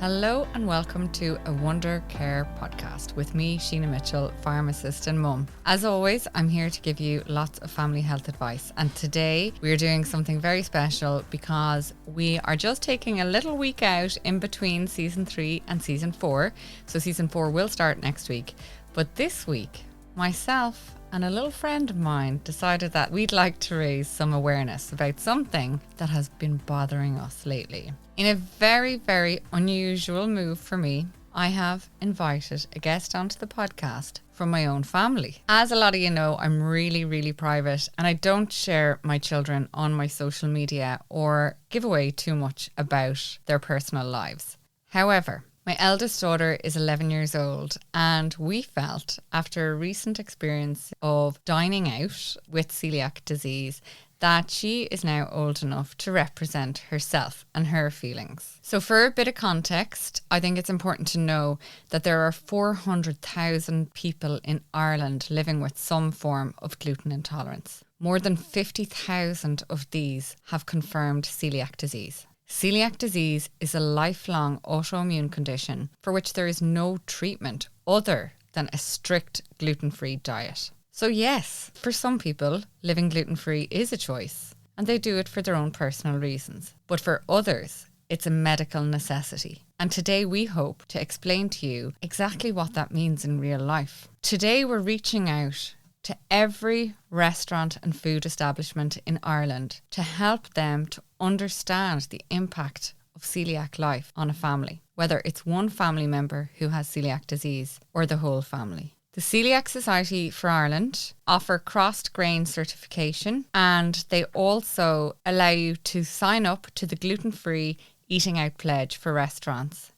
Hello and welcome to a Wonder Care podcast with me, Sheena Mitchell, pharmacist and mum. As always, I'm here to give you lots of family health advice, and today we're doing something very special because we are just taking a little week out in between season 3 and season 4. So season 4 will start next week, but this week myself and a little friend of mine decided that we'd like to raise some awareness about something that has been bothering us lately. In a very, very unusual move for me, I have invited a guest onto the podcast from my own family. As a lot of you know, I'm really, really private and I don't share my children on my social media or give away too much about their personal lives. However, my eldest daughter is 11 years old, and we felt after a recent experience of dining out with celiac disease that she is now old enough to represent herself and her feelings. So for a bit of context, I think it's important to know that there are 400,000 people in Ireland living with some form of gluten intolerance. More than 50,000 of these have confirmed celiac disease. Celiac disease is a lifelong autoimmune condition for which there is no treatment other than a strict gluten-free diet. So yes, for some people, living gluten-free is a choice, and they do it for their own personal reasons. But for others, it's a medical necessity. And today we hope to explain to you exactly what that means in real life. Today we're reaching out to every restaurant and food establishment in Ireland to help them to understand the impact of celiac life on a family, whether it's one family member who has celiac disease or the whole family. The Coeliac Society for Ireland offer crossed grain certification, and they also allow you to sign up to the gluten-free eating out pledge for restaurants.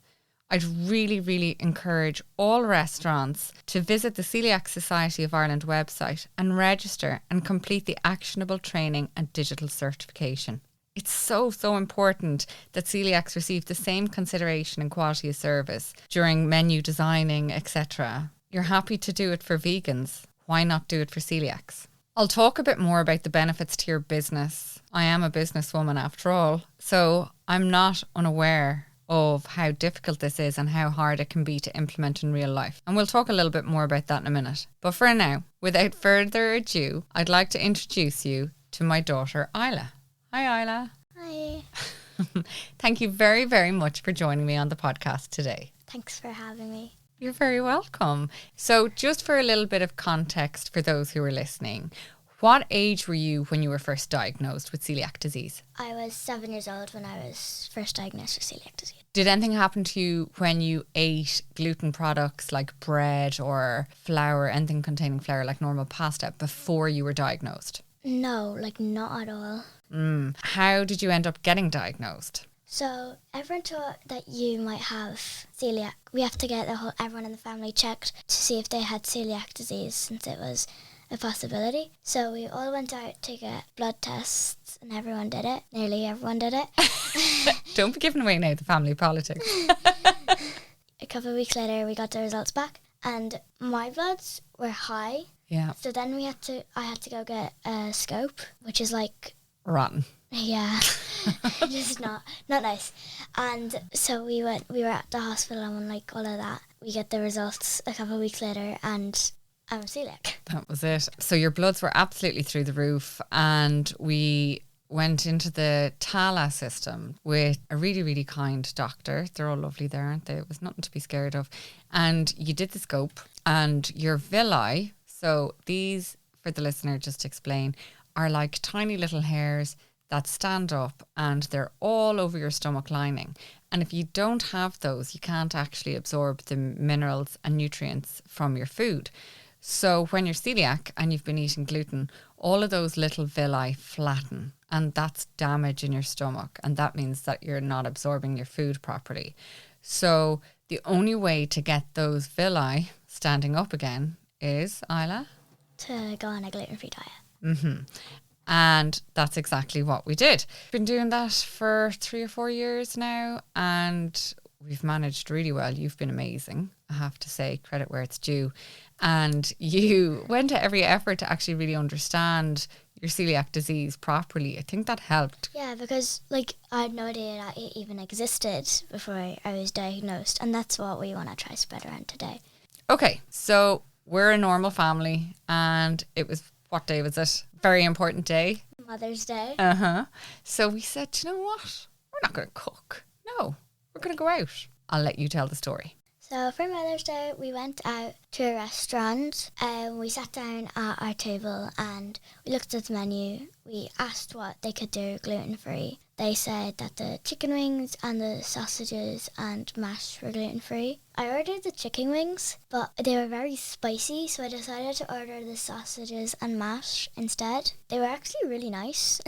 I'd really, really encourage all restaurants to visit the Coeliac Society of Ireland website and register and complete the actionable training and digital certification. It's so important that celiacs receive the same consideration and quality of service during menu designing, etc. You're happy to do it for vegans. Why not do it for celiacs? I'll talk a bit more about the benefits to your business. I am a businesswoman after all, so I'm not unaware of how difficult this is and how hard it can be to implement in real life. And we'll talk a little bit more about that in a minute. But for now, without further ado, I'd like to introduce you to my daughter, Aila. Hi, Aila. Hi. Thank you very, very much for joining me on the podcast today. Thanks for having me. You're very welcome. So just for a little bit of context for those who are listening, what age were you when you were first diagnosed with celiac disease? I was 7 years old when I was first diagnosed with celiac disease. Did anything happen to you when you ate gluten products like bread or flour, anything containing flour like normal pasta, before you were diagnosed? No, not at all. How did you end up getting diagnosed? So everyone thought that you might have celiac. We have to get everyone in the family checked to see if they had celiac disease, since it was a possibility. So we all went out to get blood tests and everyone did it. Nearly everyone did it. Don't be giving away now the family politics. A couple of weeks later we got the results back and my bloods were high. Yeah. So then I had to go get a scope, which is like rotten. Yeah. Just not nice. And so we were at the hospital and all of that. We get the results a couple of weeks later and I'm celiac. That was it. So your bloods were absolutely through the roof, and we went into the Tala system with a really, really kind doctor. They're all lovely there, aren't they? It was nothing to be scared of. And you did the scope, and your villi, so these, for the listener, just to explain, are like tiny little hairs that stand up and they're all over your stomach lining. And if you don't have those, you can't actually absorb the minerals and nutrients from your food. So when you're celiac and you've been eating gluten, all of those little villi flatten, and that's damage in your stomach. And that means that you're not absorbing your food properly. So the only way to get those villi standing up again is, Aila? To go on a gluten-free diet. Mm-hmm. And that's exactly what we did. Been doing that for 3 or 4 years now, and we've managed really well. You've been amazing, I have to say, credit where it's due. And you went to every effort to actually really understand your celiac disease properly. I think that helped. Yeah, because like I had no idea that it even existed before I was diagnosed, and that's what we want to try spread around today. Okay, so we're a normal family, and it was, what day was it? Very important day. Mother's Day. So we said, you know what? We're not going to cook. No, we're going to go out. I'll let you tell the story. So for Mother's Day, we went out to a restaurant and we sat down at our table and we looked at the menu. We asked what they could do gluten-free. They said that the chicken wings and the sausages and mash were gluten-free. I ordered the chicken wings, but they were very spicy, so I decided to order the sausages and mash instead. They were actually really nice.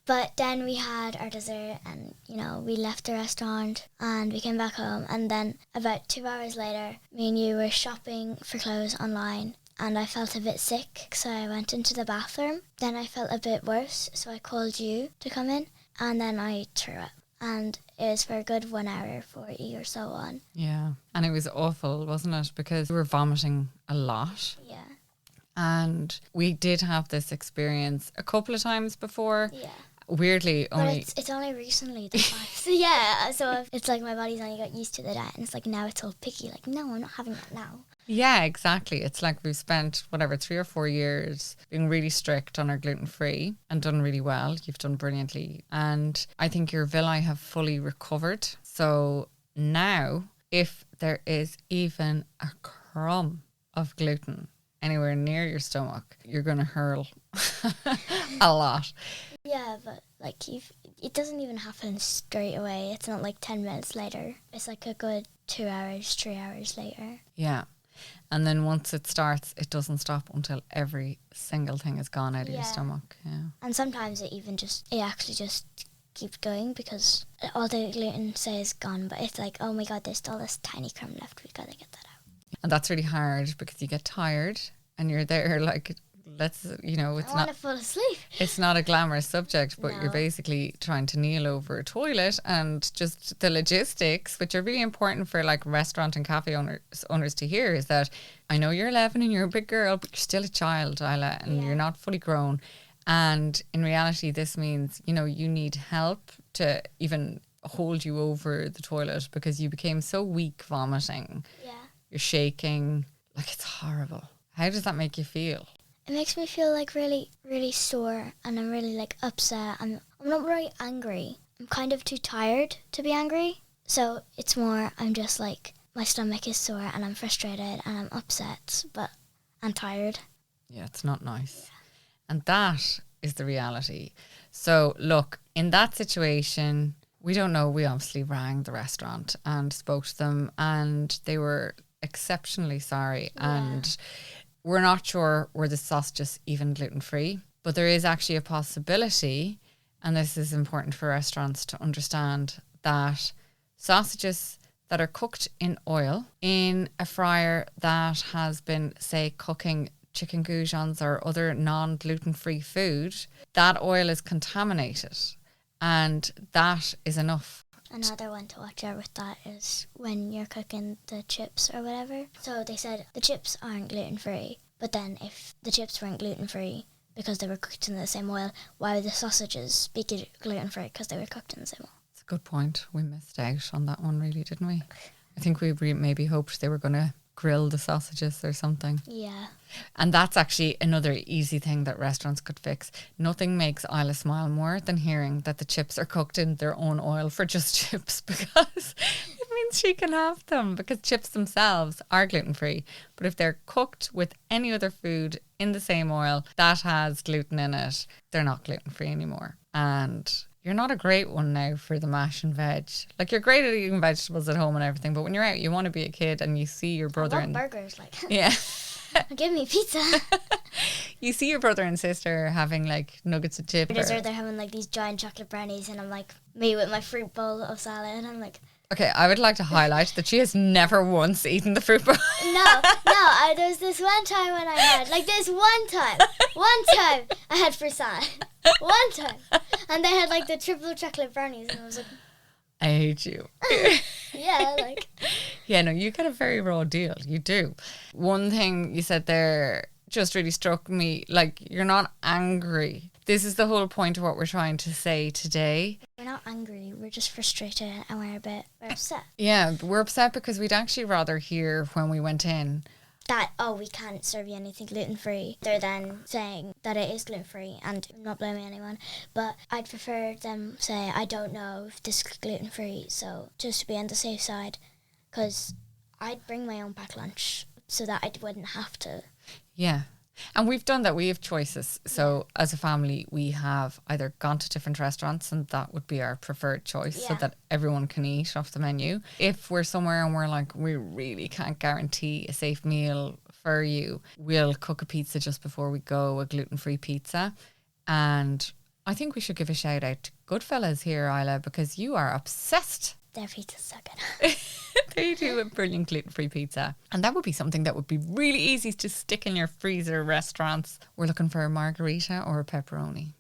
But then we had our dessert and, we left the restaurant and we came back home. And then about 2 hours later, me and you were shopping for clothes online and I felt a bit sick, so I went into the bathroom. Then I felt a bit worse, so I called you to come in and then I threw up. And it was for a good 1 hour 40 or so on. Yeah, and it was awful, wasn't it? Because we were vomiting a lot. Yeah. And we did have this experience a couple of times before. Yeah. Weirdly, only... But it's only recently that so yeah, so it's like my body's only got used to that, and it's like now it's all picky, like, no, I'm not having that now. Yeah, exactly. It's like we've spent, 3 or 4 years being really strict on our gluten-free and done really well. You've done brilliantly. And I think your villi have fully recovered. So now, if there is even a crumb of gluten anywhere near your stomach, you're going to hurl a lot. Yeah, but like it doesn't even happen straight away. It's not like 10 minutes later. It's like a good 2 hours, 3 hours later. Yeah. And then once it starts, it doesn't stop until every single thing is gone out of your stomach. Yeah. And sometimes it actually just keeps going because all the gluten say is gone, but it's like, oh my God, there's still this tiny crumb left. We gotta get that out. And that's really hard because you get tired and you're there like, it's I want to fall asleep. It's not a glamorous subject, but No. you're basically trying to kneel over a toilet, and just the logistics, which are really important for like restaurant and cafe owners to hear, is that I know you're 11 and you're a big girl, but you're still a child, Aila, and you're not fully grown. And in reality, this means, you need help to even hold you over the toilet because you became so weak vomiting. Yeah. You're shaking. Like, it's horrible. How does that make you feel? It makes me feel like really, really sore, and I'm really like upset. I'm not very angry. I'm kind of too tired to be angry. So it's more, I'm just like, my stomach is sore and I'm frustrated and I'm upset, but I'm tired. Yeah, it's not nice. And that is the reality. So look, in that situation, we don't know. We obviously rang the restaurant and spoke to them, and they were exceptionally sorry. Yeah. And we're not sure were the sausages even gluten-free, but there is actually a possibility, and this is important for restaurants to understand, that sausages that are cooked in oil in a fryer that has been, say, cooking chicken goujons or other non-gluten-free food, that oil is contaminated, and that is enough. Another one to watch out with that is when you're cooking the chips or whatever. So they said the chips aren't gluten-free, but then if the chips weren't gluten-free because they were cooked in the same oil, why would the sausages be gluten-free because they were cooked in the same oil? It's a good point. We missed out on that one, really, didn't we? I think we maybe hoped they were going to grill the sausages or something. Yeah. And that's actually another easy thing that restaurants could fix. Nothing makes Aila smile more than hearing that the chips are cooked in their own oil for just chips, because it means she can have them, because chips themselves are gluten-free. But if they're cooked with any other food in the same oil that has gluten in it, they're not gluten-free anymore. And you're not a great one now for the mash and veg. Like, you're great at eating vegetables at home and everything, but when you're out, you want to be a kid and you see your brother I want burgers, like. Yeah. Give me pizza. You see your brother and sister having like nuggets of chip. For dessert, they're having like these giant chocolate brownies, and I'm like, me with my fruit bowl of salad, and I'm like, okay, I would like to highlight that she has never once eaten the fruit bowl. no, there was this one time when I had, like this one time I had fruit salad. One time. And they had like the triple chocolate brownies, and I was like, I hate you. yeah, like. Yeah, no, you get a very raw deal. You do. One thing you said there just really struck me. Like, you're not angry. This is the whole point of what we're trying to say today. We're not angry, we're just frustrated and we're upset. Yeah, we're upset because we'd actually rather hear when we went in That, we can't serve you anything gluten-free, other than saying that it is gluten-free, and I'm not blaming anyone, but I'd prefer them say, I don't know if this is gluten-free, so just to be on the safe side, because I'd bring my own packed lunch so that I wouldn't have to. Yeah. And we've done that. We have choices. So as a family, we have either gone to different restaurants, and that would be our preferred choice, so that everyone can eat off the menu. If we're somewhere and we're like, we really can't guarantee a safe meal for you, we'll cook a pizza just before we go, a gluten-free pizza. And I think we should give a shout out to Goodfellas here, Aila, because you are obsessed. Their pizza's so good. They do a brilliant gluten-free pizza. And that would be something that would be really easy to stick in your freezer restaurants. We're looking for a margarita or a pepperoni.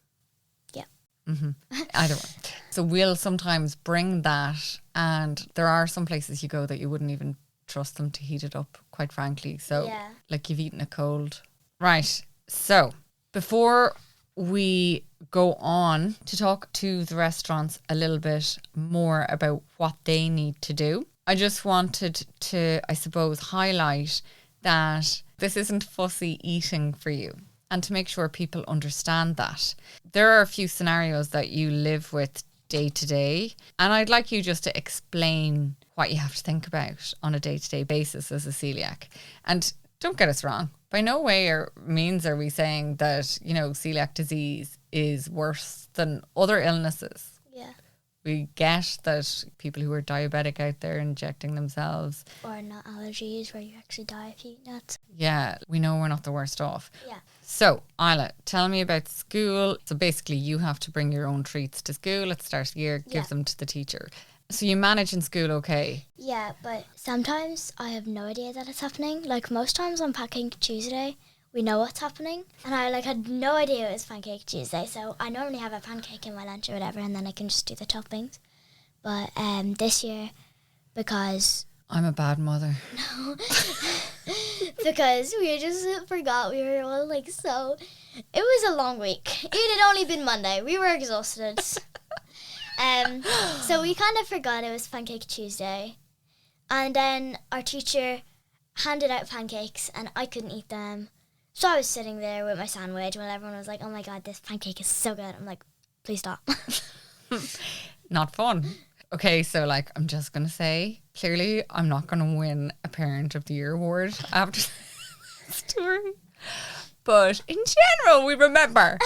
Yeah. Either one. So we'll sometimes bring that, and there are some places you go that you wouldn't even trust them to heat it up, quite frankly. So like you've eaten it cold. Right. So before we go on to talk to the restaurants a little bit more about what they need to do, I just wanted to, I suppose, highlight that this isn't fussy eating for you, and to make sure people understand that. There are a few scenarios that you live with day to day, and I'd like you just to explain what you have to think about on a day-to-day basis as a celiac. And don't get us wrong, by no way or means are we saying that, celiac disease is worse than other illnesses. Yeah. We get that people who are diabetic out there injecting themselves. Or not allergies where you actually die if you eat nuts. Yeah, we know we're not the worst off. Yeah. So, Aila, tell me about school. So basically you have to bring your own treats to school at the start of the year, give them to the teacher. So you manage in school okay? Yeah, but sometimes I have no idea that it's happening. Like most times on Pancake Tuesday, we know what's happening. And I had no idea it was Pancake Tuesday. So I normally have a pancake in my lunch or whatever, and then I can just do the toppings. But this year, because... I'm a bad mother. No. Because we just forgot. We were all so... It was a long week. It had only been Monday. We were exhausted. So we kind of forgot it was Pancake Tuesday. And then our teacher handed out pancakes and I couldn't eat them. So I was sitting there with my sandwich while everyone was like, oh my God, this pancake is so good. I'm like, please stop. Not fun. Okay, so I'm just going to say, clearly I'm not going to win a Parent of the Year award after this story. But in general, we remember.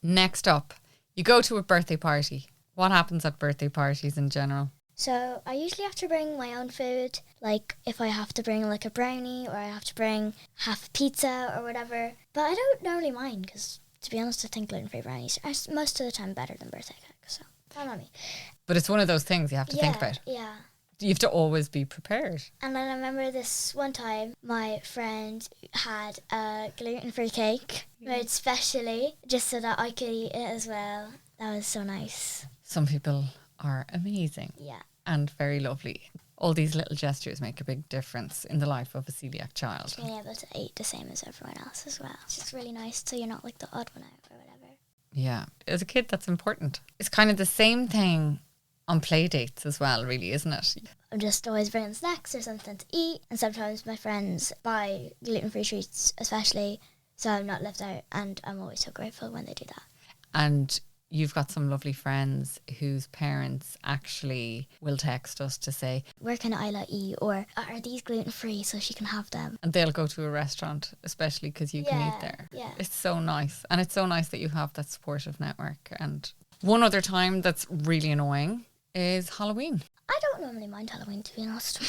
Next up, you go to a birthday party. What happens at birthday parties in general? So I usually have to bring my own food. Like if I have to bring a brownie, or I have to bring half a pizza or whatever. But I don't normally mind because, to be honest, I think gluten-free brownies are most of the time better than birthday cake. So that's not me. But it's one of those things you have to think about. Yeah. You have to always be prepared. And then I remember this one time, my friend had a gluten-free cake made specially just so that I could eat it as well. That was so nice. Some people are amazing. Yeah. And very lovely. All these little gestures make a big difference in the life of a celiac child. Being able to eat the same as everyone else as well. It's just really nice, so you're not the odd one out or whatever. Yeah. As a kid, that's important. It's kind of the same thing on play dates as well, really, isn't it? I'm just always bringing snacks or something to eat, and sometimes my friends buy gluten-free treats especially, so I'm not left out, and I'm always so grateful when they do that. And you've got some lovely friends whose parents actually will text us to say, where can Aila eat, or are these gluten-free so she can have them? And they'll go to a restaurant, especially because you can eat there. Yeah. It's so nice. And it's so nice that you have that supportive network. And one other time that's really annoying is Halloween. I don't normally mind Halloween, to be honest.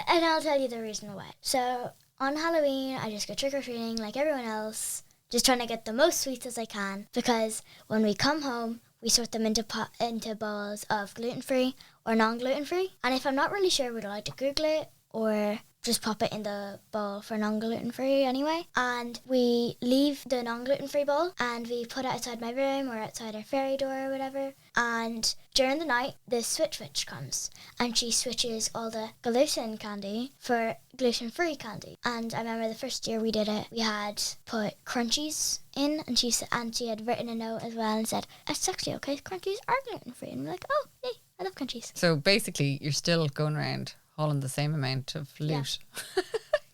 And I'll tell you the reason why. So on Halloween, I just go trick-or-treating like everyone else, just trying to get the most sweets as I can, because when we come home, we sort them into bowls of gluten-free or non-gluten-free. And if I'm not really sure, would I like to Google it, or just pop it in the bowl for non-gluten-free anyway. And we leave the non-gluten-free bowl and we put it outside my room or outside our fairy door or whatever. And during the night, the switch witch comes and she switches all the gluten candy for gluten-free candy. And I remember the first year we did it, we had put crunchies in, and she had written a note as well and said, it's actually okay, crunchies are gluten-free. And we're like, oh, yay, I love crunchies. So basically, you're still going around hauling the same amount of loot.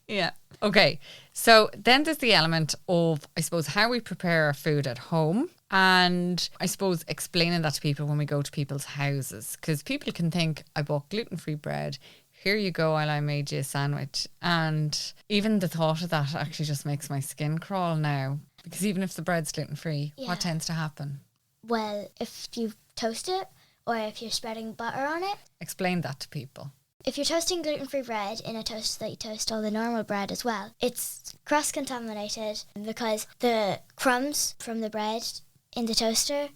Yeah. Okay. So then there's the element of, I suppose, how we prepare our food at home. And I suppose explaining that to people when we go to people's houses. Because people can think, I bought gluten-free bread. Here you go, I made you a sandwich. And even the thought of that actually just makes my skin crawl now. Because even if the bread's gluten-free, what tends to happen? Well, if you toast it or if you're spreading butter on it. Explain that to people. If you're toasting gluten-free bread in a toaster that you toast all the normal bread as well, it's cross-contaminated because the crumbs from the bread in the toaster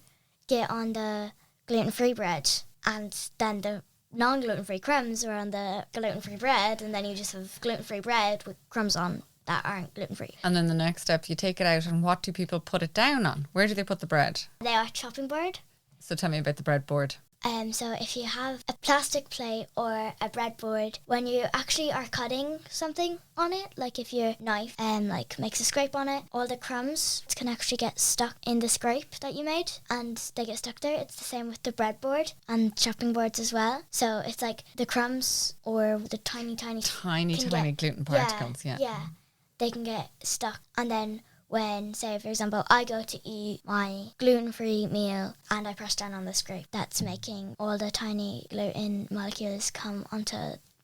get on the gluten-free bread, and then the non-gluten-free crumbs are on the gluten-free bread, and then you just have gluten-free bread with crumbs on that aren't gluten-free. And then the next step, you take it out, and what do people put it down on? Where do they put the bread? They are chopping board. So tell me about the breadboard. So if you have a plastic plate or a breadboard, when you actually are cutting something on it, like if your knife makes a scrape on it, all the crumbs can actually get stuck in the scrape that you made, and they get stuck there. It's the same with the breadboard and chopping boards as well. So it's like the crumbs or the tiny gluten particles. Yeah, they can get stuck, and then when, say, for example, I go to eat my gluten-free meal and I press down on the scrape, that's making all the tiny gluten molecules come onto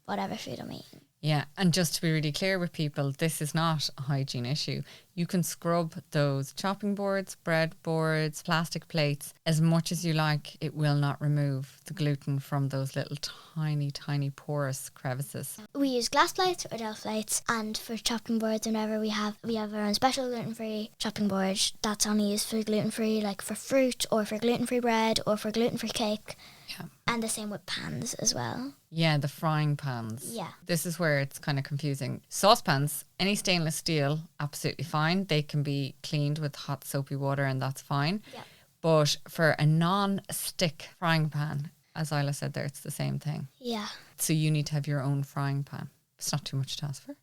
whatever food I'm eating. Yeah, and just to be really clear with people, this is not a hygiene issue. You can scrub those chopping boards, bread boards, plastic plates as much as you like. It will not remove the gluten from those little tiny porous crevices. We use glass plates or Delft plates, and for chopping boards, whenever we have our own special gluten-free chopping board that's only used for gluten-free, like for fruit or for gluten-free bread or for gluten-free cake. Yeah. And the same with pans as well. Yeah, the frying pans. Yeah. This is where it's kind of confusing. Saucepans, any stainless steel, absolutely fine. They can be cleaned with hot soapy water and that's fine. Yeah. But for a non-stick frying pan, as Aila said there, it's the same thing. Yeah. So you need to have your own frying pan. It's not too much to ask for.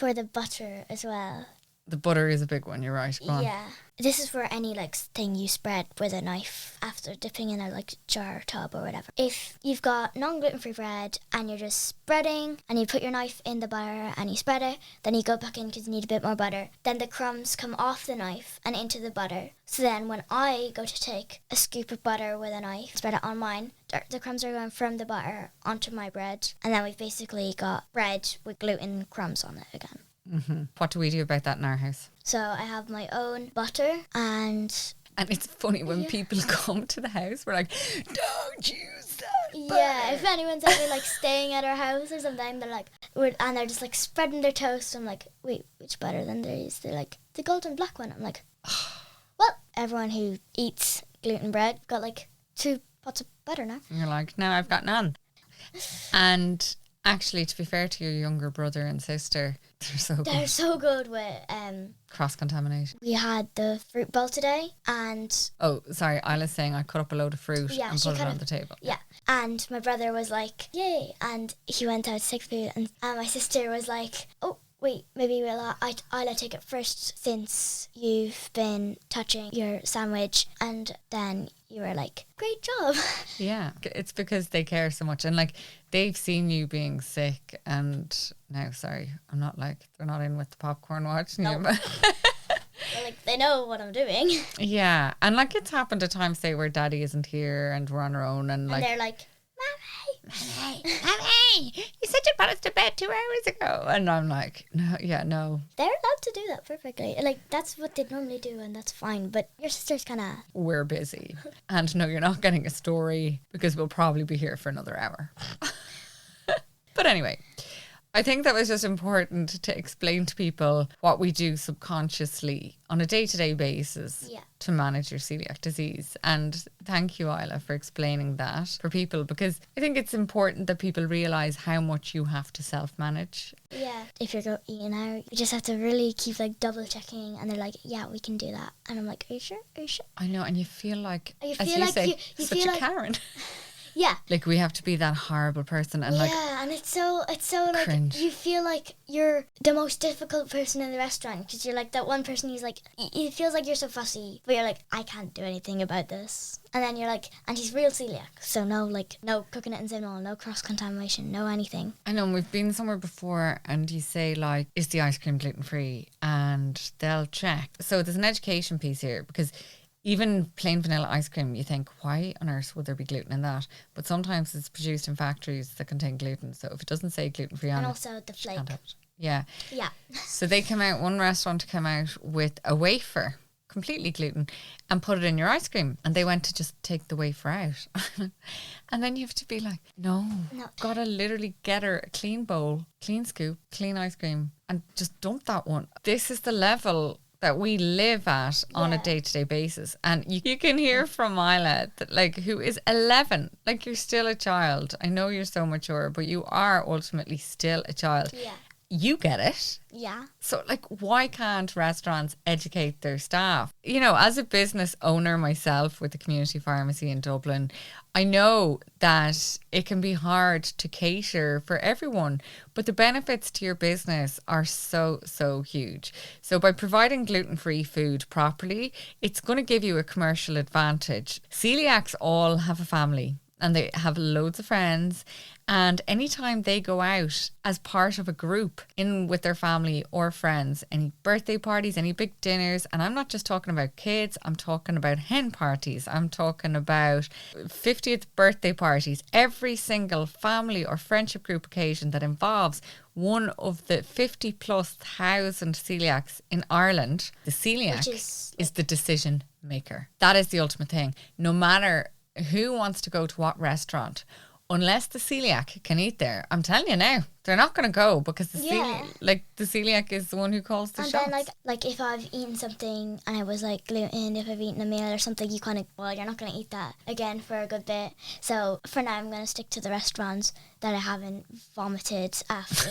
For the butter as well. The butter is a big one, you're right. Go on. Yeah. This is for any thing you spread with a knife after dipping in a jar or tub or whatever. If you've got non-gluten-free bread and you're just spreading and you put your knife in the butter and you spread it, then you go back in because you need a bit more butter. Then the crumbs come off the knife and into the butter. So then when I go to take a scoop of butter with a knife, spread it on mine, the crumbs are going from the butter onto my bread. And then we've basically got bread with gluten crumbs on it again. Mm-hmm. What do we do about that in our house? So I have my own butter and it's funny when people come to the house, we're like, don't use that butter. Yeah, if anyone's ever staying at our house or something, they're and they're just spreading their toast. I'm like, wait, which butter? Then they're like, the golden black one. I'm like, well, everyone who eats gluten bread got 2 pots of butter now. And you're like, no, I've got none. And actually, to be fair to your younger brother and sister, they're so good with cross-contamination. We had the fruit bowl today and... Oh, sorry, Aila's saying I cut up a load of fruit and put it on the table. Yeah, and my brother was like, yay, and he went out to take food, and my sister was like, oh, wait, maybe I'll take it first since you've been touching your sandwich. And then you were like, great job. Yeah, it's because they care so much. And they've seen you being sick. And now, sorry, I'm not they're not in with the popcorn watching you. But well, they know what I'm doing. Yeah. And it's happened at times, say, where daddy isn't here and we're on our own. And they're like, Mommy, you said you put us to bed 2 hours ago. And I'm like, no. They're allowed to do that perfectly. That's what they normally do, and that's fine. But your sister's kind of... We're busy. And no, you're not getting a story because we'll probably be here for another hour. But anyway, I think that was just important to explain to people what we do subconsciously on a day-to-day basis to manage your celiac disease. And thank you, Aila, for explaining that for people, because I think it's important that people realise how much you have to self-manage. Yeah. If you're eating out, you just have to really keep like double checking, and they're like, yeah, we can do that. And I'm like, are you sure? Are you sure? I know, and you feel like, You as feel you like say, you such feel a like Karen. Yeah. Like we have to be that horrible person and like and it's so like cringe. you feel like you're the most difficult person in the restaurant because you're like that one person who's like, it feels like you're so fussy, but you're like, I can't do anything about this. And then you're like, and he's real celiac, so no cooking it in cinnamon, no cross contamination, no anything. I know, we've been somewhere before and you say like, is the ice cream gluten free? And they'll check. So there's an education piece here, because even plain vanilla ice cream, you think, why on earth would there be gluten in that? But sometimes it's produced in factories that contain gluten. So if it doesn't say gluten free on it, and also the flake. Yeah. So they came out, one restaurant came out with a wafer, completely gluten, and put it in your ice cream. And they went to just take the wafer out. And then you have to be like, no. Gotta literally get her a clean bowl, clean scoop, clean ice cream, and just dump that one. This is the level that we live at on a day-to-day basis. And you can hear from Aila, that, like, who is 11. Like, you're still a child. I know you're so mature, but you are ultimately still a child. Yeah. You get it. Yeah. So, like, why can't restaurants educate their staff? You know, as a business owner myself with the community pharmacy in Dublin, I know that it can be hard to cater for everyone, but the benefits to your business are so, so huge. So by providing gluten-free food properly, it's going to give you a commercial advantage. Celiacs all have a family and they have loads of friends. And anytime they go out as part of a group in with their family or friends, any birthday parties, any big dinners, and I'm not just talking about kids, I'm talking about hen parties, I'm talking about 50th birthday parties, every single family or friendship group occasion that involves one of the 50 plus thousand celiacs in Ireland, the celiac is the decision maker. That is the ultimate thing. No matter who wants to go to what restaurant, unless the celiac can eat there, I'm telling you now, they're not going to go, because the celiac is the one who calls the shots. And then like if I've eaten something and it was like gluten, if I've eaten a meal or something, you kind of, well, you're not going to eat that again for a good bit. So for now, I'm going to stick to the restaurants that I haven't vomited after.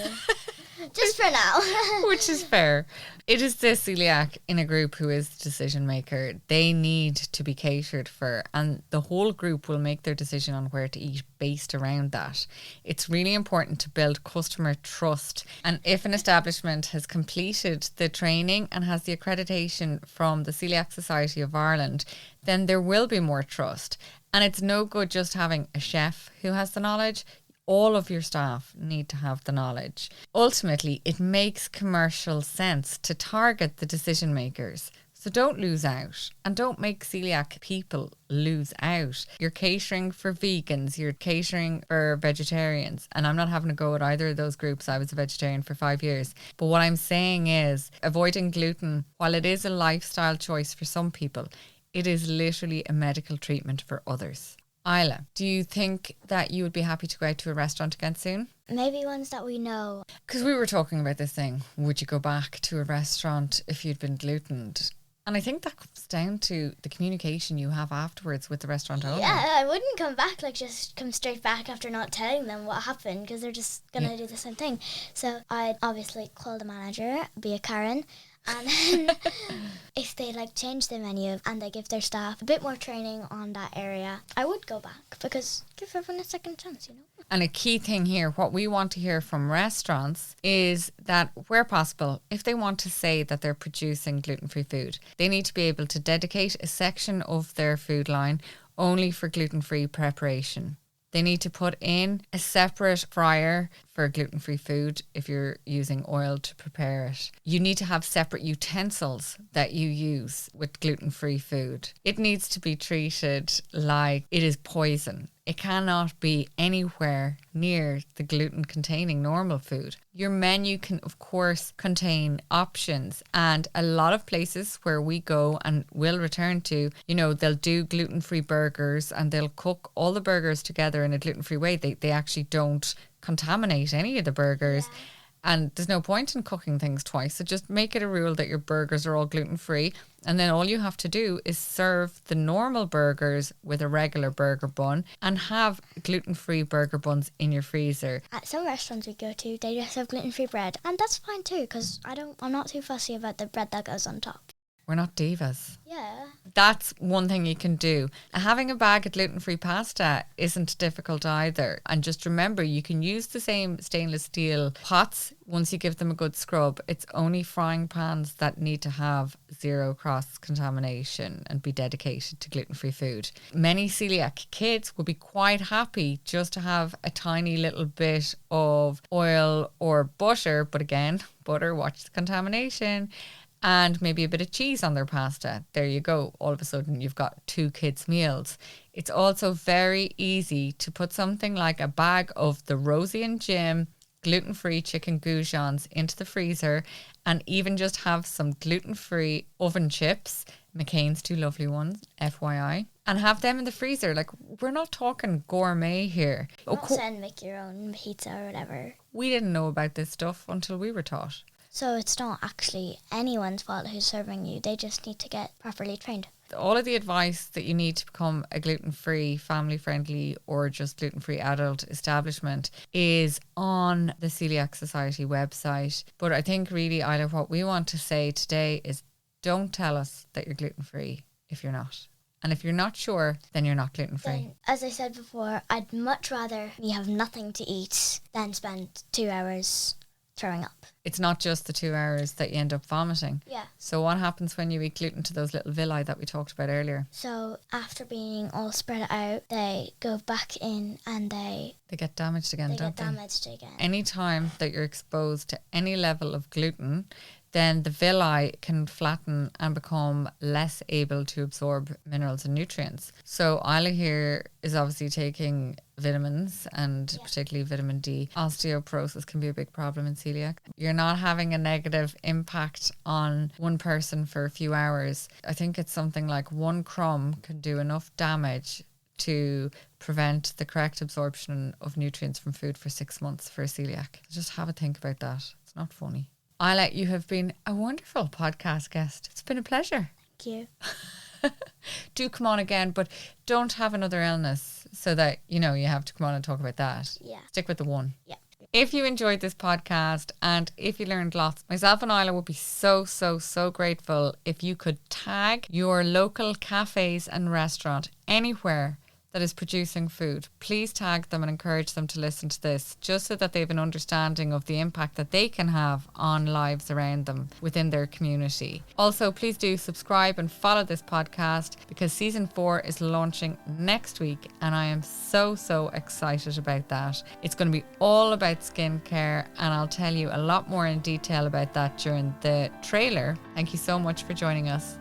Just for now. Which is fair. It is the celiac in a group who is the decision maker. They need to be catered for, and the whole group will make their decision on where to eat based around that. It's really important to build customer trust. And if an establishment has completed the training and has the accreditation from the Coeliac Society of Ireland, then there will be more trust. And it's no good just having a chef who has the knowledge. All of your staff need to have the knowledge. Ultimately, it makes commercial sense to target the decision makers. So don't lose out, and don't make celiac people lose out. You're catering for vegans, you're catering for vegetarians, and I'm not having a go at either of those groups. I was a vegetarian for 5 years. But what I'm saying is, avoiding gluten, while it is a lifestyle choice for some people, it is literally a medical treatment for others. Aila, do you think that you would be happy to go out to a restaurant again soon? Maybe ones that we know. Because we were talking about this thing. Would you go back to a restaurant if you'd been glutened? And I think that comes down to the communication you have afterwards with the restaurant owner. Yeah, I wouldn't come back, like just come straight back after not telling them what happened, because they're just going to do the same thing. So I'd obviously call the manager, be a Karen, and then if they like change the menu and they give their staff a bit more training on that area, I would go back, because give everyone a second chance, you know. And a key thing here, what we want to hear from restaurants is that where possible, if they want to say that they're producing gluten-free food, they need to be able to dedicate a section of their food line only for gluten-free preparation. They need to put in a separate fryer for gluten-free food if you're using oil to prepare it. You need to have separate utensils that you use with gluten-free food. It needs to be treated like it is poison. it cannot be anywhere near the gluten containing normal food. Your menu can, of course, contain options, and a lot of places where we go and will return to, they'll do gluten-free burgers and they'll cook all the burgers together in a gluten-free way. They actually don't contaminate any of the burgers. Yeah. And there's no point in cooking things twice. So just make it a rule that your burgers are all gluten-free. And then all you have to do is serve the normal burgers with a regular burger bun and have gluten-free burger buns in your freezer. At some restaurants we go to, they just have gluten-free bread. And that's fine too, because I'm not too fussy about the bread that goes on top. We're not divas. Yeah. That's one thing you can do. Having a bag of gluten-free pasta isn't difficult either. And just remember, you can use the same stainless steel pots once you give them a good scrub. It's only frying pans that need to have zero cross-contamination and be dedicated to gluten-free food. Many celiac kids will be quite happy just to have a tiny little bit of oil or butter. But again, butter, watch the contamination. And maybe a bit of cheese on their pasta. There you go. All of a sudden, you've got 2 kids' meals. It's also very easy to put something like a bag of the Rosie and Jim gluten-free chicken goujons into the freezer, and even just have some gluten-free oven chips. McCain's 2 lovely ones, FYI. And have them in the freezer. Like, we're not talking gourmet here. Not saying make your own pizza or whatever. We didn't know about this stuff until we were taught. So it's not actually anyone's fault who's serving you. They just need to get properly trained. All of the advice that you need to become a gluten-free, family-friendly or just gluten-free adult establishment is on the Coeliac Society website. But I think really, Aila, what we want to say today is don't tell us that you're gluten-free if you're not. And if you're not sure, then you're not gluten-free. Then, as I said before, I'd much rather me have nothing to eat than spend 2 hours throwing up. It's not just the 2 hours that you end up vomiting. Yeah. So what happens when you eat gluten to those little villi that we talked about earlier? So after being all spread out, they go back in and they get damaged again, don't they? They get damaged again. Anytime that you're exposed to any level of gluten, then the villi can flatten and become less able to absorb minerals and nutrients. So Aila here is obviously taking vitamins and particularly vitamin D. Osteoporosis can be a big problem in celiac. You're not having a negative impact on one person for a few hours. I think it's something like 1 crumb can do enough damage to prevent the correct absorption of nutrients from food for 6 months for a celiac. Just have a think about that. It's not funny. Aila, you have been a wonderful podcast guest. It's been a pleasure. Thank you. Do come on again, but don't have another illness so that, you have to come on and talk about that. Yeah. Stick with the one. Yeah. If you enjoyed this podcast and if you learned lots, myself and Aila would be so grateful if you could tag your local cafes and restaurant anywhere that is producing food. Please tag them and encourage them to listen to this, just so that they have an understanding of the impact that they can have on lives around them within their community. Also, please do subscribe and follow this podcast, because season 4 is launching next week and I am so excited about that. It's going to be all about skincare and I'll tell you a lot more in detail about that during the trailer. Thank you so much for joining us.